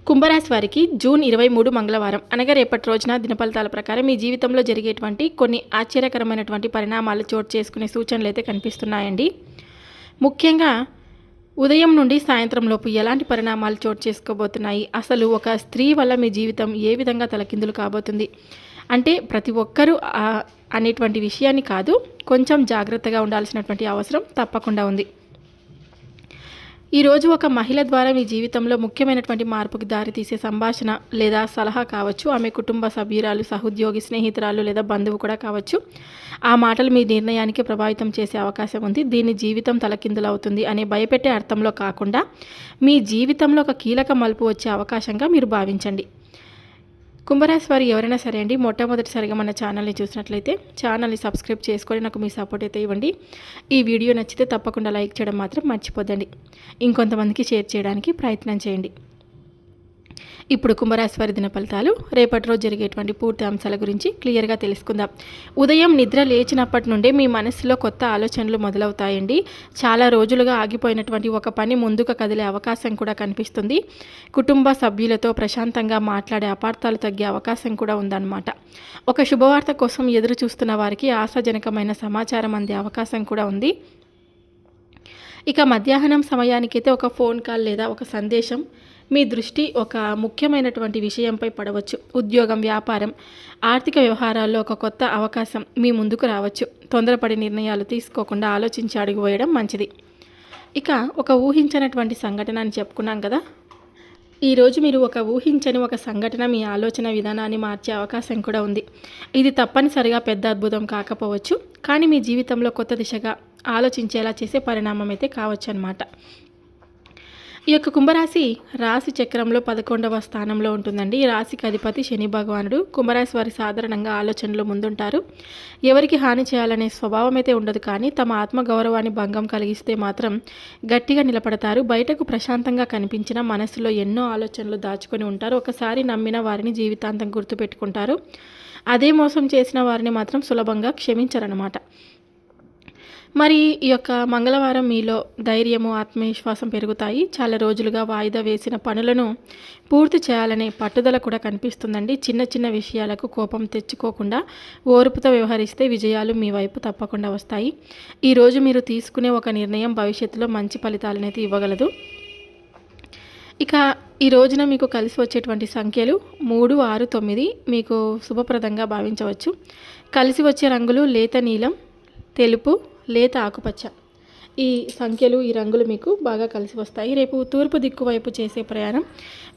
కుంభరాశి వారికి జూన్ 23 మంగళవారం అనగా రేపటి రోజున దినఫలితాల ప్రకారం మీ జీవితంలో జరిగేటువంటి కొన్ని ఆశ్చర్యకరమైనటువంటి పరిణామాలు చోటు చేసుకునే సూచనలు అయితే కనిపిస్తున్నాయండి. ముఖ్యంగా ఉదయం నుండి సాయంత్రం లోపు ఎలాంటి పరిణామాలు చోటు చేసుకోబోతున్నాయి, అసలు ఒక స్త్రీ వల్ల మీ జీవితం ఏ విధంగా తలకిందులు కాబోతుంది అంటే ప్రతి ఒక్కరూ అనేటువంటి విషయాన్ని కాదు, కొంచెం జాగ్రత్తగా ఉండాల్సినటువంటి అవసరం తప్పకుండా ఉంది. ఈరోజు ఒక మహిళ ద్వారా మీ జీవితంలో ముఖ్యమైనటువంటి మార్పుకి దారితీసే సంభాషణ లేదా సలహా కావచ్చు. ఆమె కుటుంబ సభ్యురాలు, సహోద్యోగి, స్నేహితురాలు లేదా బంధువు కూడా కావచ్చు. ఆ మాటలు మీ నిర్ణయానికి ప్రభావితం చేసే అవకాశం ఉంది. దీని జీవితం తలకిందులవుతుంది అనే భయపెట్టే అర్థంలో కాకుండా మీ జీవితంలో ఒక కీలక మలుపు వచ్చే అవకాశంగా మీరు భావించండి. కుంభరాశి వారు ఎవరైనా సరే అండి, మొట్టమొదటిసారిగా మన ఛానల్ని చూసినట్లయితే ఛానల్ని సబ్స్క్రైబ్ చేసుకొని నాకు మీ సపోర్ట్ అయితే ఇవ్వండి. ఈ వీడియో నచ్చితే తప్పకుండా లైక్ చేయడం మాత్రం మర్చిపోద్దండి. ఇంకొంతమందికి షేర్ చేయడానికి ప్రయత్నం చేయండి. ఇప్పుడు కుంభరాశి వారి దిన ఫలితాలు, రేపటి రోజు జరిగేటువంటి పూర్తి అంశాల గురించి క్లియర్గా తెలుసుకుందాం. ఉదయం నిద్ర లేచినప్పటి నుండే మీ మనసులో కొత్త ఆలోచనలు మొదలవుతాయండి. చాలా రోజులుగా ఆగిపోయినటువంటి ఒక పని ముందుకు కదిలే అవకాశం కూడా కనిపిస్తుంది. కుటుంబ సభ్యులతో ప్రశాంతంగా మాట్లాడే అపార్థాలు తగ్గే అవకాశం కూడా ఉందన్నమాట. ఒక శుభవార్త కోసం ఎదురు చూస్తున్న వారికి ఆశాజనకమైన సమాచారం అందే అవకాశం కూడా ఉంది. ఇక మధ్యాహ్నం సమయానికైతే ఒక ఫోన్ కాల్ లేదా ఒక సందేశం మీ దృష్టి ఒక ముఖ్యమైనటువంటి విషయంపై పడవచ్చు. ఉద్యోగం, వ్యాపారం, ఆర్థిక వ్యవహారాల్లో ఒక కొత్త అవకాశం మీ ముందుకు రావచ్చు. తొందరపడి నిర్ణయాలు తీసుకోకుండా ఆలోచించి అడుగు వేయడం మంచిది. ఇక ఒక ఊహించనటువంటి సంఘటన అని చెప్పుకున్నాం కదా, ఈరోజు మీరు ఒక ఊహించని ఒక సంఘటన మీ ఆలోచన విధానాన్ని మార్చే అవకాశం కూడా ఉంది. ఇది తప్పనిసరిగా పెద్ద అద్భుతం కాకపోవచ్చు, కానీ మీ జీవితంలో కొత్త దిశగా ఆలోచించేలా చేసే పరిణామం అయితే కావచ్చు అన్నమాట. ఈ యొక్క కుంభరాశి రాశి చక్రంలో 11వ స్థానంలో ఉంటుందండి. ఈ రాశికి అధిపతి శని భగవానుడు. కుంభరాశి వారి సాధారణంగా ఆలోచనలు ముందుంటారు. ఎవరికి హాని చేయాలనే స్వభావం అయితే ఉండదు, కానీ తమ ఆత్మగౌరవాన్ని భంగం కలిగిస్తే మాత్రం గట్టిగా నిలబడతారు. బయటకు ప్రశాంతంగా కనిపించిన మనసులో ఎన్నో ఆలోచనలు దాచుకొని ఉంటారు. ఒకసారి నమ్మిన వారిని జీవితాంతం గుర్తుపెట్టుకుంటారు. అదే మోసం చేసిన వారిని మాత్రం సులభంగా క్షమించరన్నమాట. మరి ఈ యొక్క మంగళవారం మీలో ధైర్యము, ఆత్మవిశ్వాసం పెరుగుతాయి. చాలా రోజులుగా వాయిదా వేసిన పనులను పూర్తి చేయాలనే పట్టుదల కూడా కనిపిస్తుందండి. చిన్న చిన్న విషయాలకు కోపం తెచ్చుకోకుండా ఓర్పుతో వ్యవహరిస్తే విజయాలు మీ వైపు తప్పకుండా వస్తాయి. ఈరోజు మీరు తీసుకునే ఒక నిర్ణయం భవిష్యత్తులో మంచి ఫలితాలనైతే ఇవ్వగలదు. ఇక ఈ రోజున మీకు కలిసి వచ్చేటువంటి సంఖ్యలు 3, 6, 9 మీకు శుభప్రదంగా భావించవచ్చు. కలిసి వచ్చే రంగులు లేత నీలం, తెలుపు, లేత ఆకుపచ్చ. ఈ సంఖ్యలు, ఈ రంగులు మీకు బాగా కలిసి వస్తాయి. రేపు తూర్పు దిక్కు వైపు చేసే ప్రయాణం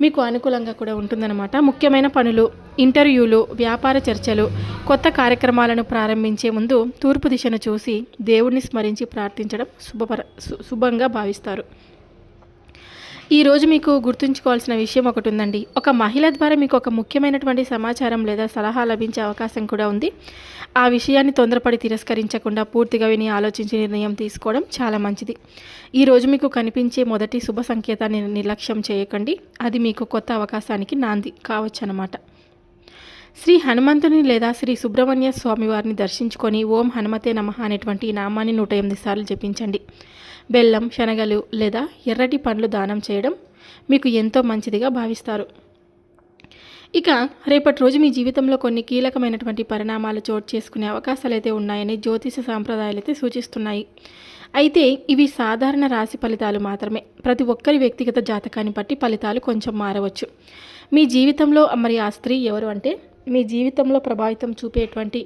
మీకు అనుకూలంగా కూడా ఉంటుందన్నమాట. ముఖ్యమైన పనులు, ఇంటర్వ్యూలు, వ్యాపార చర్చలు, కొత్త కార్యక్రమాలను ప్రారంభించే ముందు తూర్పు దిశను చూసి దేవుడిని స్మరించి ప్రార్థించడం శుభంగా భావిస్తారు. ఈరోజు మీకు గుర్తుంచుకోవాల్సిన విషయం ఒకటి ఉందండి. ఒక మహిళ ద్వారా మీకు ఒక ముఖ్యమైనటువంటి సమాచారం లేదా సలహా లభించే అవకాశం కూడా ఉంది. ఆ విషయాన్ని తొందరపడి తిరస్కరించకుండా పూర్తిగా విని ఆలోచించి నిర్ణయం తీసుకోవడం చాలా మంచిది. ఈరోజు మీకు కనిపించే మొదటి శుభ సంకేతాన్ని నిర్లక్ష్యం చేయకండి. అది మీకు కొత్త అవకాశానికి నాంది కావచ్చు అన్నమాట. శ్రీ హనుమంతుని లేదా శ్రీ సుబ్రహ్మణ్య స్వామి వారిని దర్శించుకొని ఓం హనుమతే నమః అనేటువంటి ఈ నామాన్ని 108 సార్లు జపించండి. బెల్లం, శనగలు లేదా ఎర్రటి పండ్లు దానం చేయడం మీకు ఎంతో మంచిదిగా భావిస్తారు. ఇక రేపటి రోజు మీ జీవితంలో కొన్ని కీలకమైనటువంటి పరిణామాలు చోటు చేసుకునే అవకాశాలు అయితే ఉన్నాయని జ్యోతిష సాంప్రదాయాలు అయితే సూచిస్తున్నాయి. అయితే ఇవి సాధారణ రాశి ఫలితాలు మాత్రమే. ప్రతి ఒక్కరి వ్యక్తిగత జాతకాన్ని బట్టి ఫలితాలు కొంచెం మారవచ్చు. మీ జీవితంలో మరి ఆ స్త్రీ ఎవరు అంటే, మీ జీవితంలో ప్రభావితం చూపేటువంటి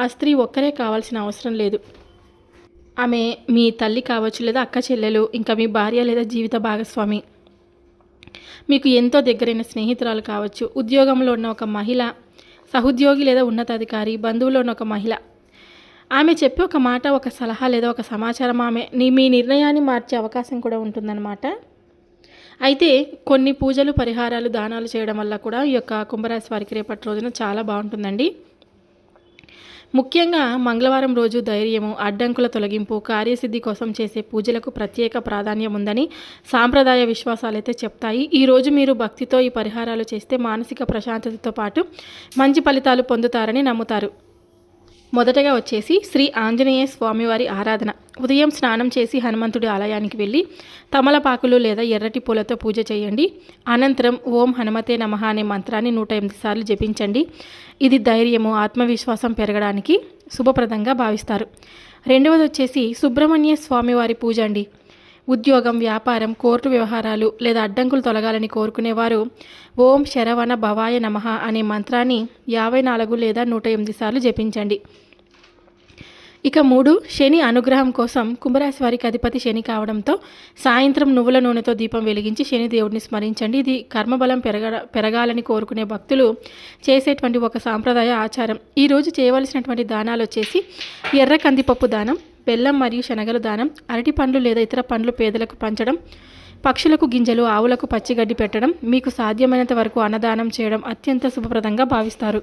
ఆ స్త్రీ ఒక్కరే కావాల్సిన అవసరం లేదు. ఆమె మీ తల్లి కావచ్చు, లేదా అక్క చెల్లెలు, ఇంకా మీ భార్య లేదా జీవిత భాగస్వామి, మీకు ఎంతో దగ్గరైన స్నేహితురాలు కావచ్చు, ఉద్యోగంలో ఉన్న ఒక మహిళ, సహోద్యోగి లేదా ఉన్నతాధికారి, బంధువులో ఉన్న ఒక మహిళ. ఆమె చెప్పే ఒక మాట, ఒక సలహా లేదా ఒక సమాచారం మీ నిర్ణయాన్ని మార్చే అవకాశం కూడా ఉంటుందన్నమాట. అయితే కొన్ని పూజలు, పరిహారాలు, దానాలు చేయడం వల్ల కూడా ఈ యొక్క కుంభరాశి వారికి రేపటి రోజున చాలా బాగుంటుందండి. ముఖ్యంగా మంగళవారం రోజు ధైర్యము, అడ్డంకుల తొలగింపు, కార్యసిద్ధి కోసం చేసే పూజలకు ప్రత్యేక ప్రాధాన్యం ఉందని సాంప్రదాయ విశ్వాసాలు అయితే చెప్తాయి. ఈరోజు మీరు భక్తితో ఈ పరిహారాలు చేస్తే మానసిక ప్రశాంతతతో పాటు మంచి ఫలితాలు పొందుతారని నమ్ముతారు. మొదటగా వచ్చేసి శ్రీ ఆంజనేయ స్వామివారి ఆరాధన. ఉదయం స్నానం చేసి హనుమంతుడి ఆలయానికి వెళ్ళి తమలపాకులు లేదా ఎర్రటి పూలతో పూజ చేయండి. అనంతరం ఓం హనుమతే నమః అనే మంత్రాన్ని 108 సార్లు జపించండి. ఇది ధైర్యము, ఆత్మవిశ్వాసం పెరగడానికి శుభప్రదంగా భావిస్తారు. రెండవది వచ్చేసి సుబ్రహ్మణ్య స్వామివారి పూజ అండి. ఉద్యోగం, వ్యాపారం, కోర్టు వ్యవహారాలు లేదా అడ్డంకులు తొలగాలని కోరుకునేవారు ఓం శరవణ భవాయ నమః అనే మంత్రాన్ని 54 లేదా 108 సార్లు జపించండి. ఇక 3, శని అనుగ్రహం కోసం. కుంభరాశి వారికి అధిపతి శని కావడంతో సాయంత్రం నువ్వుల నూనెతో దీపం వెలిగించి శని దేవుడిని స్మరించండి. ఇది కర్మబలం పెరగాలని కోరుకునే భక్తులు చేసేటువంటి ఒక సాంప్రదాయ ఆచారం. ఈరోజు చేయవలసినటువంటి దానాలు వచ్చేసి ఎర్ర కందిపప్పు దానం, బెల్లం మరియు శనగలు దానం, అరటి పండ్లు లేదా ఇతర పండ్లు పేదలకు పంచడం, పక్షులకు గింజలు, ఆవులకు పచ్చిగడ్డి పెట్టడం, మీకు సాధ్యమైనంత వరకు అన్నదానం చేయడం అత్యంత శుభప్రదంగా భావిస్తారు.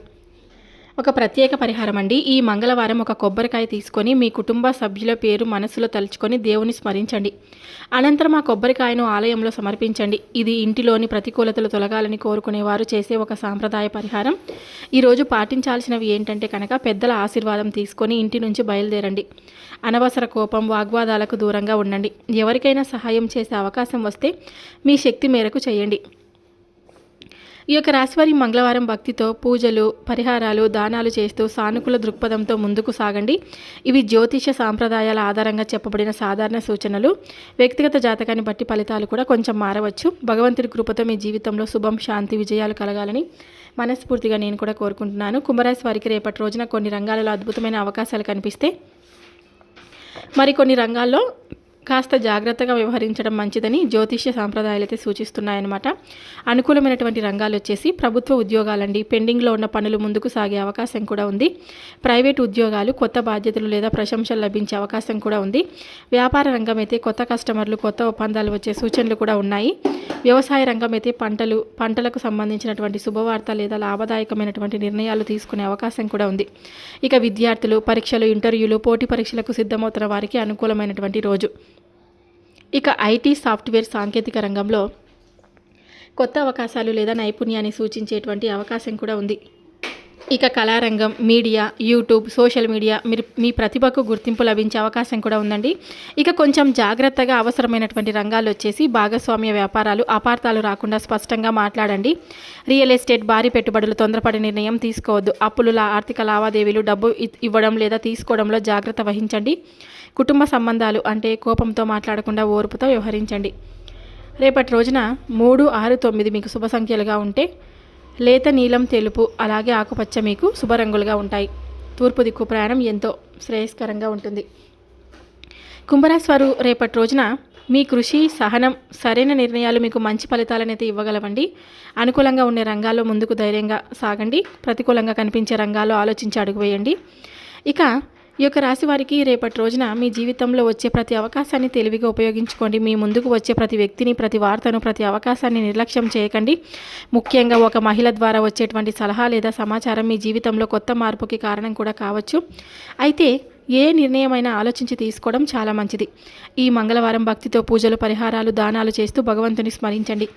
ఒక ప్రత్యేక పరిహారం అండి. ఈ మంగళవారం ఒక కొబ్బరికాయ తీసుకొని మీ కుటుంబ సభ్యుల పేరు మనసులో తలుచుకొని దేవుని స్మరించండి. అనంతరం ఆ కొబ్బరికాయను ఆలయంలో సమర్పించండి. ఇది ఇంటిలోని ప్రతికూలతలు తొలగాలని కోరుకునేవారు చేసే ఒక సాంప్రదాయ పరిహారం. ఈరోజు పాటించాల్సినవి ఏంటంటే కనుక పెద్దల ఆశీర్వాదం తీసుకొని ఇంటి నుంచి బయలుదేరండి. అనవసర కోపం, వాగ్వాదాలకు దూరంగా ఉండండి. ఎవరికైనా సహాయం చేసే అవకాశం వస్తే మీ శక్తి మేరకు చేయండి. ఈ యొక్క రాశివారి మంగళవారం భక్తితో పూజలు, పరిహారాలు, దానాలు చేస్తూ సానుకూల దృక్పథంతో ముందుకు సాగండి. ఇవి జ్యోతిష సాంప్రదాయాల ఆధారంగా చెప్పబడిన సాధారణ సూచనలు. వ్యక్తిగత జాతకాన్ని బట్టి ఫలితాలు కూడా కొంచెం మారవచ్చు. భగవంతుడి కృపతో మీ జీవితంలో శుభం, శాంతి, విజయాలు కలగాలని మనస్ఫూర్తిగా నేను కూడా కోరుకుంటున్నాను. కుంభరాశి వారికి రేపటి రోజున కొన్ని రంగాలలో అద్భుతమైన అవకాశాలు కనిపిస్తే మరికొన్ని రంగాల్లో కాస్త జాగ్రత్తగా వ్యవహరించడం మంచిదని జ్యోతిష్య సాంప్రదాయాలు అయితే సూచిస్తున్నాయన్నమాట. అనుకూలమైనటువంటి రంగాలు వచ్చేసి ప్రభుత్వ ఉద్యోగాలండి. పెండింగ్లో ఉన్న పనులు ముందుకు సాగే అవకాశం కూడా ఉంది. ప్రైవేట్ ఉద్యోగాలు, కొత్త బాధ్యతలు లేదా ప్రశంసలు లభించే అవకాశం కూడా ఉంది. వ్యాపార రంగం అయితే కొత్త కస్టమర్లు, కొత్త ఒప్పందాలు వచ్చే సూచనలు కూడా ఉన్నాయి. వ్యవసాయ రంగం అయితే పంటలకు సంబంధించినటువంటి శుభవార్త లేదా లాభదాయకమైనటువంటి నిర్ణయాలు తీసుకునే అవకాశం కూడా ఉంది. ఇక విద్యార్థులు పరీక్షలు, ఇంటర్వ్యూలు, పోటీ పరీక్షలకు సిద్ధమవుతున్న వారికి అనుకూలమైనటువంటి రోజు. ఇక ఐటీ, సాఫ్ట్వేర్, సాంకేతిక రంగంలో కొత్త అవకాశాలు లేదా నైపుణ్యాన్ని సూచించేటువంటి అవకాశం కూడా ఉంది. ఇక కళారంగం, మీడియా, యూట్యూబ్, సోషల్ మీడియా మీ ప్రతిభకు గుర్తింపు లభించే అవకాశం కూడా ఉందండి. ఇక కొంచెం జాగ్రత్తగా అవసరమైనటువంటి రంగాలు వచ్చేసి భాగస్వామ్య వ్యాపారాలు, అపార్థాలు రాకుండా స్పష్టంగా మాట్లాడండి. రియల్ ఎస్టేట్, భారీ పెట్టుబడులు, తొందరపడి నిర్ణయం తీసుకోవద్దు. అప్పులు, ఆర్థిక లావాదేవీలు, డబ్బు ఇవ్వడం లేదా తీసుకోవడంలో జాగ్రత్త వహించండి. కుటుంబ సంబంధాలు అంటే కోపంతో మాట్లాడకుండా ఓర్పుతో వ్యవహరించండి. రేపటి రోజున 3, 6, 9 మీకు శుభ సంఖ్యలుగా ఉంటే లేత నీలం, తెలుపు అలాగే ఆకుపచ్చ మీకు శుభరంగులుగా ఉంటాయి. తూర్పు దిక్కు ప్రయాణం ఎంతో శ్రేయస్కరంగా ఉంటుంది. కుంభరాశి వారు రేపటి రోజున మీ కృషి, సహనం, సరైన నిర్ణయాలు మీకు మంచి ఫలితాలనైతే ఇవ్వగలవండి. అనుకూలంగా ఉండే రంగాల్లో ముందుకు ధైర్యంగా సాగండి. ప్రతికూలంగా కనిపించే రంగాల్లో ఆలోచించి అడుగు వేయండి. ఇక ఈ యొక్క రాశి వారికి రేపటి రోజున మీ జీవితంలో వచ్చే ప్రతి అవకాశాన్ని తెలివిగా ఉపయోగించుకోండి. మీ ముందుకు వచ్చే ప్రతి వ్యక్తిని, ప్రతి వార్తను, ప్రతి అవకాశాన్ని నిర్లక్ష్యం చేయకండి. ముఖ్యంగా ఒక మహిళ ద్వారా వచ్చేటువంటి సలహా లేదా సమాచారం మీ జీవితంలో కొత్త మార్పుకి కారణం కూడా కావచ్చు. అయితే ఏ నిర్ణయమైనా ఆలోచించి తీసుకోవడం చాలా మంచిది. ఈ మంగళవారం భక్తితో పూజలు, పరిహారాలు, దానాలు చేస్తూ భగవంతుని స్మరించండి.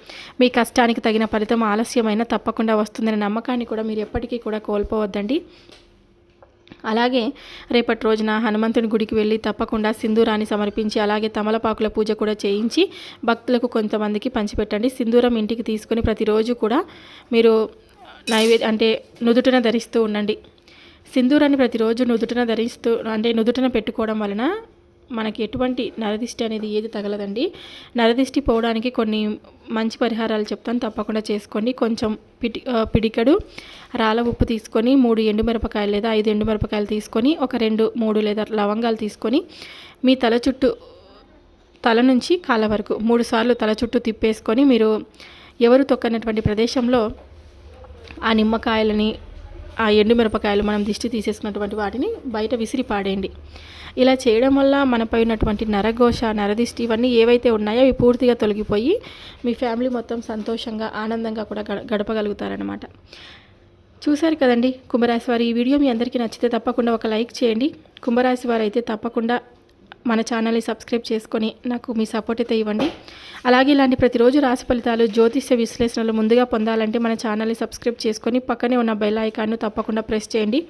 మీ కష్టానికి తగిన ఫలితం ఆలస్యమైనా తప్పకుండా వస్తుందనే నమ్మకాన్ని కూడా మీరు ఎప్పటికీ కూడా కోల్పోవద్దండి. అలాగే రేపటి రోజున హనుమంతుని గుడికి వెళ్ళి తప్పకుండా సింధూరాన్ని సమర్పించి అలాగే తమలపాకుల పూజ కూడా చేయించి భక్తులకు కొంతమందికి పంచిపెట్టండి. సింధూరం ఇంటికి తీసుకొని ప్రతిరోజు కూడా మీరు అంటే నుదుటిన ధరిస్తూ ఉండండి. సింధూరాన్ని ప్రతిరోజు నుదుటిన పెట్టుకోవడం వలన మనకి ఎటువంటి నరదిష్టి అనేది ఏది తగలదండి. నరదిష్టి పోవడానికి కొన్ని మంచి పరిహారాలు చెప్తాను, తప్పకుండా చేసుకోండి. కొంచెం పిడికడు రాళ్ళ ఉప్పు తీసుకొని 3 ఎండుమిరపకాయలు లేదా 5 ఎండుమిరపకాయలు తీసుకొని ఒక 2, 3 లేదా లవంగాలు తీసుకొని మీ తల నుంచి కాళ్ళ వరకు 3 సార్లు తల చుట్టూ తిప్పేసుకొని మీరు ఎవరు తొక్కనటువంటి ప్రదేశంలో ఆ నిమ్మకాయలని, ఆ ఎండుమిరపకాయలు మనం దిష్టి తీసేసుకున్నటువంటి వాటిని బయట విసిరి పాడేయండి. ఇలా చేయడం వల్ల మనపై ఉన్నటువంటి నరఘోష, నరదిష్టి ఇవన్నీ ఏవైతే ఉన్నాయో అవి పూర్తిగా తొలగిపోయి మీ ఫ్యామిలీ మొత్తం సంతోషంగా, ఆనందంగా కూడా గడపగలుగుతారనమాట. చూశారు కదండి కుంభరాశి వారు. ఈ వీడియో మీ అందరికీ నచ్చితే తప్పకుండా ఒక లైక్ చేయండి. కుంభరాశి వారు అయితే తప్పకుండా మన ఛానల్ని సబ్స్క్రైబ్ చేసుకొని నాకు మీ సపోర్ట్ అయితే ఇవ్వండి. అలాగే ఇలాంటి ప్రతిరోజు రాశి ఫలితాలు, జ్యోతిష్య విశ్లేషణలు ముందుగా పొందాలంటే మన ఛానల్ని సబ్స్క్రైబ్ చేసుకొని పక్కనే ఉన్న బెల్ ఐకాన్ను తప్పకుండా ప్రెస్ చేయండి.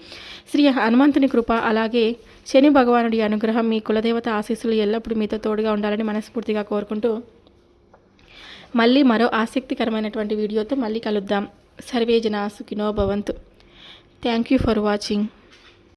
శ్రీ హనుమంతుని కృప అలాగే శని భగవానుడి అనుగ్రహం, మీ కులదేవత ఆశీస్సులు ఎల్లప్పుడూ మీతో తోడుగా ఉండాలని మనస్ఫూర్తిగా కోరుకుంటూ మళ్ళీ మరో ఆసక్తికరమైనటువంటి వీడియోతో మళ్ళీ కలుద్దాం. సర్వే జనా సుఖినో భవంతు. Thank you for watching.